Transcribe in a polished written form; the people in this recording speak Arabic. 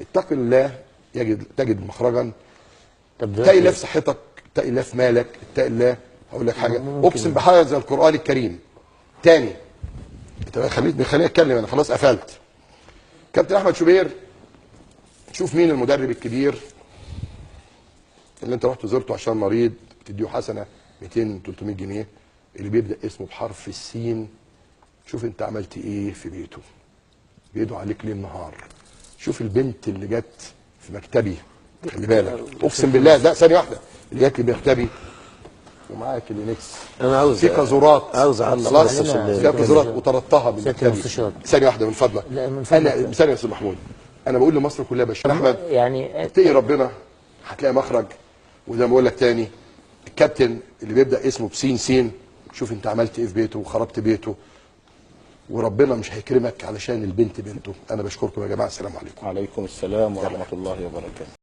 اتق الله تجد مخرجا. طب اتق دلوقتي الله في صحتك، اتق الله في مالك، اتق الله. هقول لك حاجه، اقسم بحاجه زي القران الكريم. تاني انت خليني اتكلم، انا خلاص قفلت. كابتن احمد شوبير، شوف مين المدرب الكبير اللي انت رحت زرته عشان مريض بتديه حسنه 200 300 جنيه، اللي بيبدا اسمه بحرف السين. شوف انت عملت ايه في بيته، بيدعو عليك ليل نهار. شوف البنت اللي جت في مكتبي، خلي بالك اقسم بالله، ده ثانيه واحده، اللي جت لي مكتبي ومعاك اللينكس. انا عاوز في كازورات، عاوز اعلق خلاص بس في كازورات وطردتها من مكتبي. ثانيه واحده من فضلك. لا من فضلك. انا ثانيه يا استاذ محمود، انا بقول لمصر كلها باشا احمد يعني اتقي ربنا هتلاقي مخرج. وزي ما بقول لك تاني، الكابتن اللي بيبدا اسمه بسين سين، شوف انت عملت ايه في بيته وخربت بيته، وربنا مش هيكرمك علشان البنت بنته. انا بشكركم يا جماعه، السلام عليكم. وعليكم السلام ورحمه الله وبركاته.